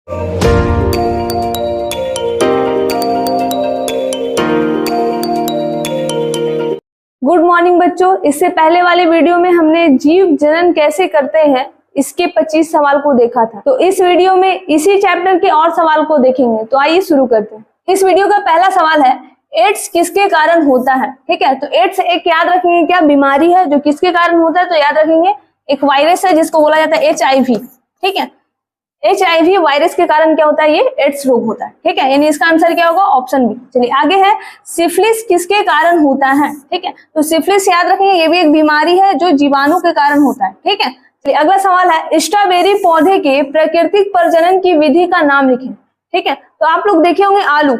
Good morning बच्चों। इससे पहले वाले वीडियो में हमने जीव जनन कैसे करते हैं इसके 25 सवाल को देखा था। तो इस वीडियो में इसी चैप्टर के और सवाल को देखेंगे। तो आइए शुरू करते हैं। इस वीडियो का पहला सवाल है, एड्स किसके कारण होता है? ठीक है, तो एड्स एक याद रखेंगे क्या बीमारी है जो किसके कारण होता है? तो याद रखेंगे एक वायरस है जिसको बोला जाता है HIV। ठीक है, HIV वायरस के कारण क्या होता है? ये एड्स रोग होता है। ठीक है, यानी इसका आंसर क्या होगा? Option B. चलिए आगे है, सिफिलिस किसके कारण होता है? ठीक है, तो सिफिलिस याद रखेंगे ये भी एक बीमारी है जो जीवाणु के कारण होता है। ठीक है, चलिए अगला सवाल है, स्ट्रॉबेरी पौधे के प्राकृतिक प्रजनन की विधि का नाम लिखें। ठीक है, तो आप लोग देखे होंगे आलू,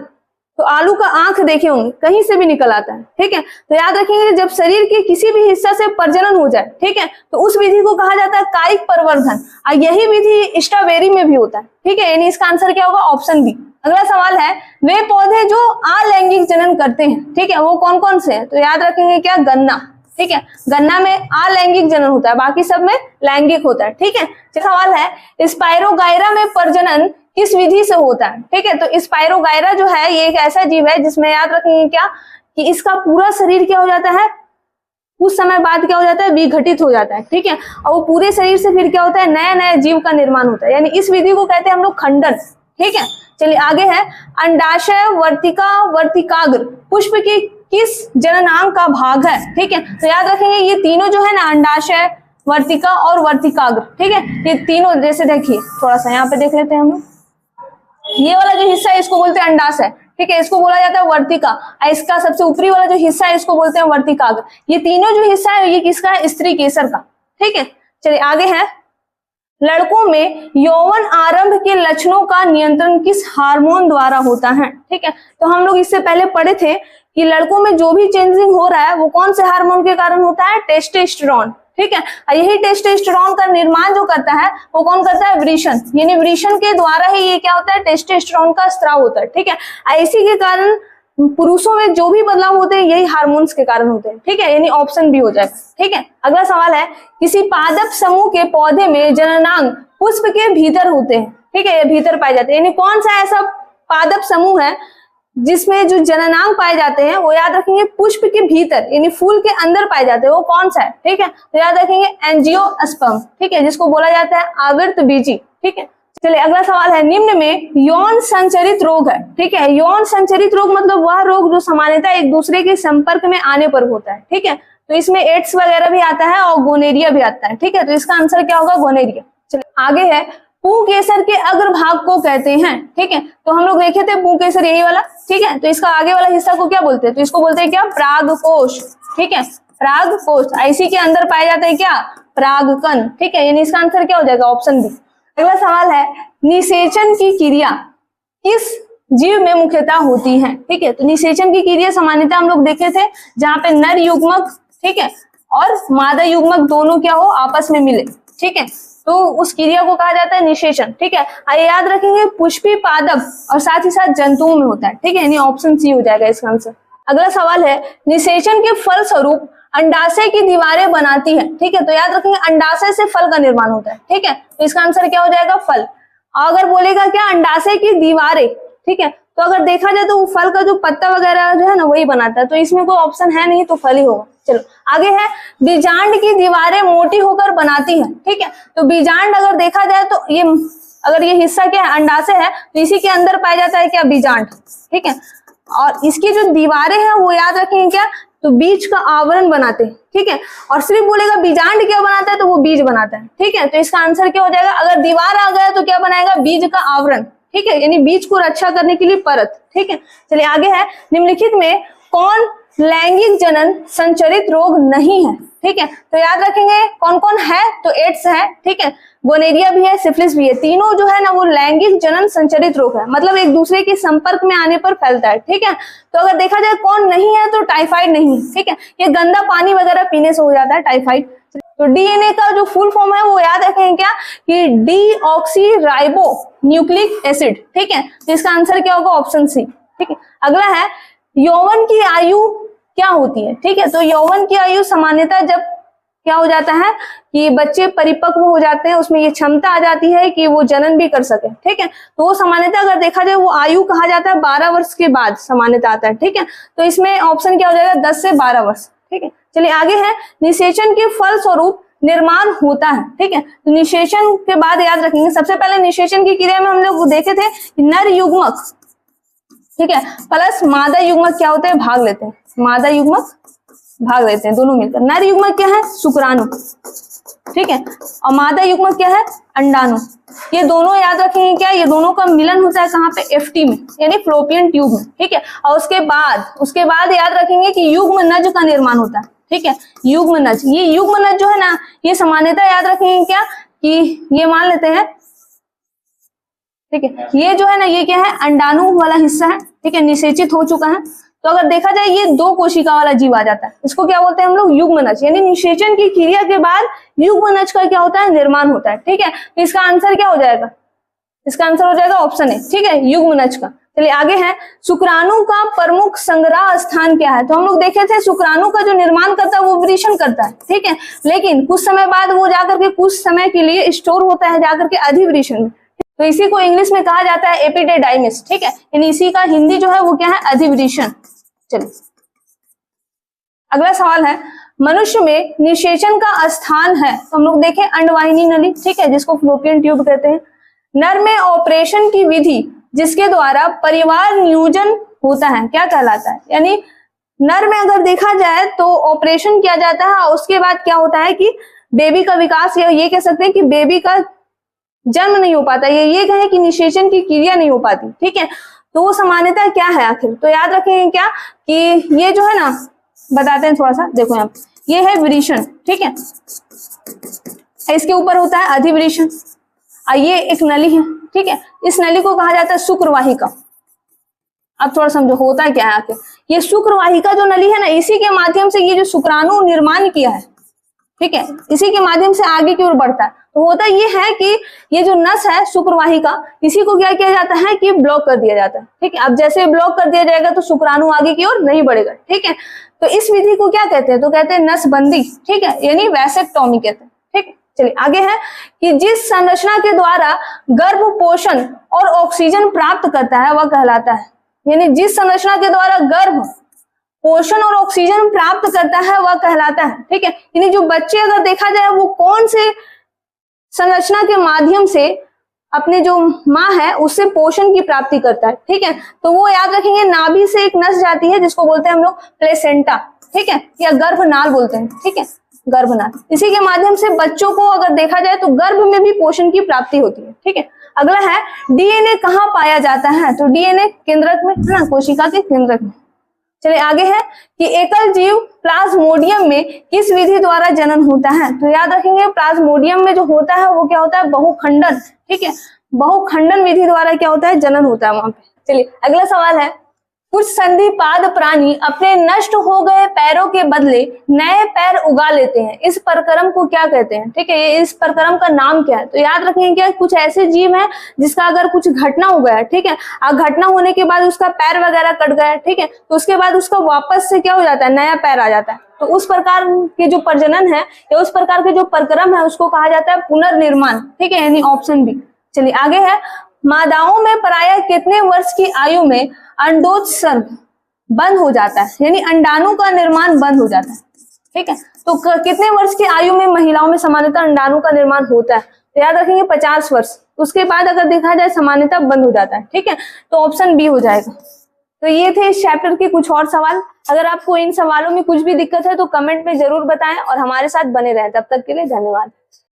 तो आलू का आंख देखे होंगे, कहीं से भी निकल आता है। ठीक है, तो याद रखेंगे जब शरीर के किसी भी हिस्सा से प्रजनन हो जाए, ठीक है, तो उस विधि को कहा जाता है कायिक प्रवर्धन, और यही विधि स्ट्रॉबेरी में भी होता है। ठीक है, यानी इसका आंसर क्या होगा? Option B. अगला सवाल है, वे पौधे जो अलैंगिक जनन करते हैं, ठीक है, वो कौन कौन से हैं? तो याद रखेंगे क्या? गन्ना। ठीक है, गन्ना में अलैंगिक जनन होता है, बाकी सब में लैंगिक होता है। ठीक है, सवाल है, स्पाइरोगाइरा में प्रजनन किस विधि से होता है? ठीक है, तो स्पाइरोगाइरा जो है ये एक ऐसा जीव है जिसमें याद रखेंगे क्या कि इसका पूरा शरीर क्या हो जाता है? कुछ समय बाद क्या हो जाता है? विघटित हो जाता है। ठीक है, और वो पूरे शरीर से फिर क्या होता है? नया नया जीव का निर्माण होता है, यानी इस विधि को कहते हैं हम लोग खंडन। ठीक है, चलिए आगे है, अंडाशय, वर्तिका, वर्तिकाग्र पुष्प की किस जननांग का भाग है? ठीक है, तो याद रखेंगे ये तीनों जो है ना, अंडाशय, वर्तिका और वर्तिकाग्र, ठीक है, ये तीनों, जैसे देखिए थोड़ा सा यहाँ पे देख लेते हैं हम लोग, ये वाला जो हिस्सा है इसको बोलते हैं अंडाशय। ठीक है, इसको बोला जाता है वर्तिका, और इसका सबसे ऊपरी वाला जो हिस्सा है इसको बोलते हैं वर्तिकाग्र। ये तीनों जो हिस्सा है ये किसका है? स्त्री केसर का। ठीक है, चलिए आगे है, लड़कों में यौवन आरंभ के लक्षणों का नियंत्रण किस हार्मोन द्वारा होता है? ठीक है, तो हम लोग इससे पहले पढ़े थे कि लड़कों में जो भी चेंजिंग हो रहा है वो कौन से हार्मोन के कारण होता है? टेस्टोस्टेरोन। ठीक है, और यही टेस्टोस्टेरोन का निर्माण जो करता है वो कौन करता है? वृषण, यानी वृषण के द्वारा ही ये क्या होता है? टेस्टोस्टेरोन का स्राव होता है। ठीक है, इसी के कारण पुरुषों में जो भी बदलाव होते हैं यही हार्मोन्स के कारण होते हैं। ठीक है, यानी ऑप्शन बी हो जाएगा। ठीक है, अगला सवाल है, किसी पादप समूह के पौधे में जननांग पुष्प के भीतर होते हैं। ठीक है, ये भीतर पाए जाते हैं, यानी कौन सा ऐसा पादप समूह है जिसमें जो जननांग पाए जाते हैं वो याद रखेंगे पुष्प के भीतर, यानी फूल के अंदर पाए जाते हैं, वो कौन सा है? ठीक है, तो याद रखेंगे एंजियोस्पर्म। ठीक है, जिसको बोला जाता है आवृत बीजी। ठीक है, चलिए अगला सवाल है, निम्न में यौन संचरित रोग है। ठीक है, यौन संचरित रोग मतलब वह रोग जो सामान्यतः एक दूसरे के संपर्क में आने पर होता है। ठीक है, तो इसमें एड्स वगैरह भी आता है और गोनेरिया भी आता है। ठीक है, तो इसका आंसर क्या होगा? गोनेरिया। चलिए आगे है, पुंकेसर के अग्रभाग को कहते हैं। ठीक है, तो हम लोग देखे थे पुंकेसर यही वाला। ठीक है, तो इसका आगे वाला हिस्सा को क्या बोलते हैं? तो इसको बोलते हैं क्या? परागकोश। ठीक है, परागकोश, इसी के अंदर पाया जाता है क्या? परागकण। ठीक है, यानी इसका आंसर क्या हो जाएगा? Option B. अगला सवाल है, निषेचन की क्रिया किस जीव में मुख्यतः होती है? ठीक है, तो निषेचन की क्रिया सामान्यतः हम लोग देखे थे जहां पे नर युग्मक, ठीक है, और मादा युग्मक दोनों क्या हो? आपस में मिले। ठीक है, तो उस क्रिया को कहा जाता है निषेचन। ठीक है, आइए याद रखेंगे पुष्पी पादप और साथ ही साथ जंतुओं में होता है। ठीक है, यानी ऑप्शन सी हो जाएगा इसका आंसर। अगला सवाल है, निषेचन के फल स्वरूप अंडाशय की दीवारें बनाती है। ठीक है, तो याद रखेंगे अंडाशय से फल का निर्माण होता है। ठीक है, तो इसका आंसर क्या हो जाएगा? फल। अगर बोलेगा क्या अंडाशय की दीवारें, ठीक है, तो अगर देखा जाए तो फल का जो पत्ता वगैरह जो है ना वही बनाता है, तो इसमें कोई ऑप्शन है नहीं, तो फल ही होगा। चलो आगे है, बीजांड की दीवारें मोटी होकर बनाती है। ठीक है, तो बीजांड अगर देखा जाए तो ये, अगर ये हिस्सा क्या है? अंडाशय है, तो इसी के अंदर पाया जाता है क्या? बीजांड। ठीक है, और इसकी जो दीवारें हैं वो याद रखेंगे क्या? तो बीज का आवरण बनाते हैं। ठीक है, और सिर्फ बोलेगा बीजांड क्या बनाता है? तो वो बीज बनाता है। ठीक है, तो इसका आंसर क्या हो जाएगा? अगर दीवार आ गया तो क्या बनाएगा? बीज का आवरण। ठीक है, यानी बीज को रक्षा करने के लिए परत। ठीक है, चलिए आगे है, निम्नलिखित में कौन लैंगिक जनन संचरित रोग नहीं है? ठीक है, तो याद रखेंगे कौन कौन है? तो एड्स है, ठीक है, गोनेरिया भी है, सिफिलिस भी है। तीनों जो है ना वो लैंगिक जनन संचरित रोग है, मतलब एक दूसरे के संपर्क में आने पर फैलता है। ठीक है, तो अगर देखा जाए कौन नहीं है तो टाइफाइड नहीं। ठीक है, ये गंदा पानी वगैरह पीने से हो जाता है टाइफाइड। तो डीएनए का जो फुल फॉर्म है वो याद रखेंगे क्या? कि डीऑक्सीराइबो न्यूक्लिक एसिड। ठीक है, तो इसका आंसर क्या होगा? Option C. ठीक है, अगला है, यौवन की आयु क्या होती है? ठीक है, तो यौवन की आयु सामान्यतः जब क्या हो जाता है कि बच्चे परिपक्व हो जाते हैं, उसमें ये क्षमता आ जाती है कि वो जनन भी कर सके। ठीक है, तो वो सामान्यतः अगर देखा जाए वो आयु कहा जाता है 12 वर्ष के बाद सामान्यतः आता है। ठीक है, तो इसमें ऑप्शन क्या हो जाएगा 10 से 12 वर्ष। ठीक है, चलिए आगे है, निषेचन के फल स्वरूप निर्माण होता है। ठीक है, तो निषेचन के बाद याद रखेंगे, सबसे पहले निषेचन की क्रिया में हम लोग देखे थे नर युग्मक, ठीक है, प्लस मादा युग्मक क्या होते हैं, भाग लेते हैं, मादा युग्मक भाग लेते हैं दोनों मिलकर। नर युग्मक क्या है, शुक्राणु, ठीक है, और मादा युग्मक क्या है, अंडाणु। ये दोनों याद रखेंगे क्या, ये दोनों का मिलन होता है कहाँ पे, एफटी में, यानी फ्लोपियन ट्यूब में। ठीक है, और उसके बाद याद रखेंगे कि युग्म नज का निर्माण होता है। ठीक है, युग्म नज, ये युग्म नज जो है ना, ये सामान्यतः याद रखेंगे क्या कि ये मान लेते हैं, ठीक है, ये जो है ना, ये क्या है, अंडाणु वाला हिस्सा है। ठीक है, निषेचित हो चुका है। तो अगर देखा जाए ये 2 कोशिका वाला जीव आ जाता है, इसको क्या बोलते हैं हम लोग, युग्मनज, यानी निषेचन की क्रिया के बाद युग्मनज का क्या होता है, निर्माण होता है। ठीक है, तो इसका आंसर क्या हो जाएगा, इसका आंसर हो जाएगा ऑप्शन ए। ठीक है, युग्मनज का। चलिए आगे है, शुक्राणु का प्रमुख संग्रह स्थान क्या है। तो हम लोग देखे थे शुक्राणु का जो निर्माण करता है वो वृषण करता है। ठीक है, लेकिन कुछ समय बाद वो जाकर के कुछ समय के लिए स्टोर होता है जाकर के अधिवृषण में। तो इसी को इंग्लिश में कहा जाता है एपिडिडाइमिस। ठीक है, यानी इसी का हिंदी जो है वो क्या है, अधिवृषण। चलिए अगला सवाल है, मनुष्य में निषेचन का स्थान है, तो हम लोग देखें अंडवाहिनी नली, ठीक है, जिसको फ्लोपियन ट्यूब कहते हैं। नर में ऑपरेशन की विधि जिसके द्वारा परिवार नियोजन होता है क्या कहलाता है। यानी नर में अगर देखा जाए तो ऑपरेशन किया जाता है और उसके बाद क्या होता है कि बेबी का विकास, या ये कह सकते हैं कि बेबी का जन्म नहीं हो पाता, ये कहे कि निषेचन की क्रिया नहीं हो पाती। ठीक है, तो वो सामान्यतः क्या है आखिर, तो याद रखेंगे क्या कि ये जो है ना, बताते हैं थोड़ा सा, देखो यहाँ ये है वृषण। ठीक है, इसके ऊपर होता है अधिवृषण, और ये एक नली है। ठीक है, इस नली को कहा जाता है शुक्रवाहिका। अब थोड़ा समझो होता क्या है आखिर, ये शुक्रवाहिका जो नली है ना, इसी के माध्यम से ये जो शुक्राणु निर्माण किया है, ठीक है, इसी के माध्यम से आगे की ओर बढ़ता है। तो होता ये है कि ये जो नस है शुक्रवाहिका, इसी को क्या किया जाता है कि ब्लॉक कर दिया जाता है। ठीक है, अब जैसे ब्लॉक कर दिया जाएगा तो शुक्राणु आगे की ओर नहीं बढ़ेगा। ठीक है, तो इस विधि को क्या कहते हैं, तो कहते हैं नसबंदी। ठीक है, यानी वैसेक्टोमी कहते हैं। ठीक, चलिए आगे है कि जिस संरचना के द्वारा गर्भ पोषण और ऑक्सीजन प्राप्त करता है वह कहलाता है। यानी जिस संरचना के द्वारा गर्भ पोषण और ऑक्सीजन प्राप्त करता है वह कहलाता है। ठीक है, यानी जो बच्चे अगर देखा जाए वो कौन से संरचना के माध्यम से अपने जो माँ है उससे पोषण की प्राप्ति करता है। ठीक है, तो वो याद रखेंगे, नाभि से एक नस जाती है जिसको बोलते हैं हम लोग प्लेसेंटा। ठीक है, या गर्भनाल बोलते हैं। ठीक है, गर्भनाल, इसी के माध्यम से बच्चों को अगर देखा जाए तो गर्भ में भी पोषण की प्राप्ति होती है। ठीक है, अगला है, डीएनए कहाँ पाया जाता है, तो डीएनए केंद्रक में है ना, कोशिका के केंद्रक में। चलिए आगे है कि एकल जीव प्लाज्मोडियम में किस विधि द्वारा जनन होता है। तो याद रखेंगे प्लाज्मोडियम में जो होता है वो क्या होता है, बहुखंडन। ठीक है, बहुखंडन विधि द्वारा क्या होता है, जनन होता है वहां पे। चलिए अगला सवाल है, कुछ संधिपाद प्राणी अपने नष्ट हो गए पैरों के बदले नए पैर उगा लेते हैं, इस प्रक्रम को क्या कहते हैं। ठीक है, इस प्रक्रम का नाम क्या है, तो याद रखेंगे क्या, कुछ ऐसे जीव हैं जिसका अगर कुछ घटना हो गया, ठीक है, घटना होने के बाद उसका पैर वगैरह कट गया, ठीक है, तो उसके बाद उसका वापस से क्या हो जाता है, नया पैर आ जाता है। तो उस प्रकार के जो प्रजनन है या उस प्रकार के जो प्रक्रम है उसको कहा जाता है पुनर्निर्माण। ठीक है, यानी ऑप्शन बी। चलिए आगे है, मादाओं में प्रायः कितने वर्ष की आयु में अंडोत्सर्ग बंद हो जाता है, यानी अंडाणु का निर्माण बंद हो जाता है। ठीक है, तो कितने वर्ष की आयु में महिलाओं में सामान्यतः अंडाणु का निर्माण होता है, तो याद रखेंगे 50 वर्ष। उसके बाद अगर देखा जाए सामान्यतः बंद हो जाता है। ठीक है, तो ऑप्शन बी हो जाएगा। तो ये थे इस चैप्टर के कुछ और सवाल। अगर आपको इन सवालों में कुछ भी दिक्कत है तो कमेंट में जरूर बताएं और हमारे साथ बने रहें। तब तक के लिए धन्यवाद।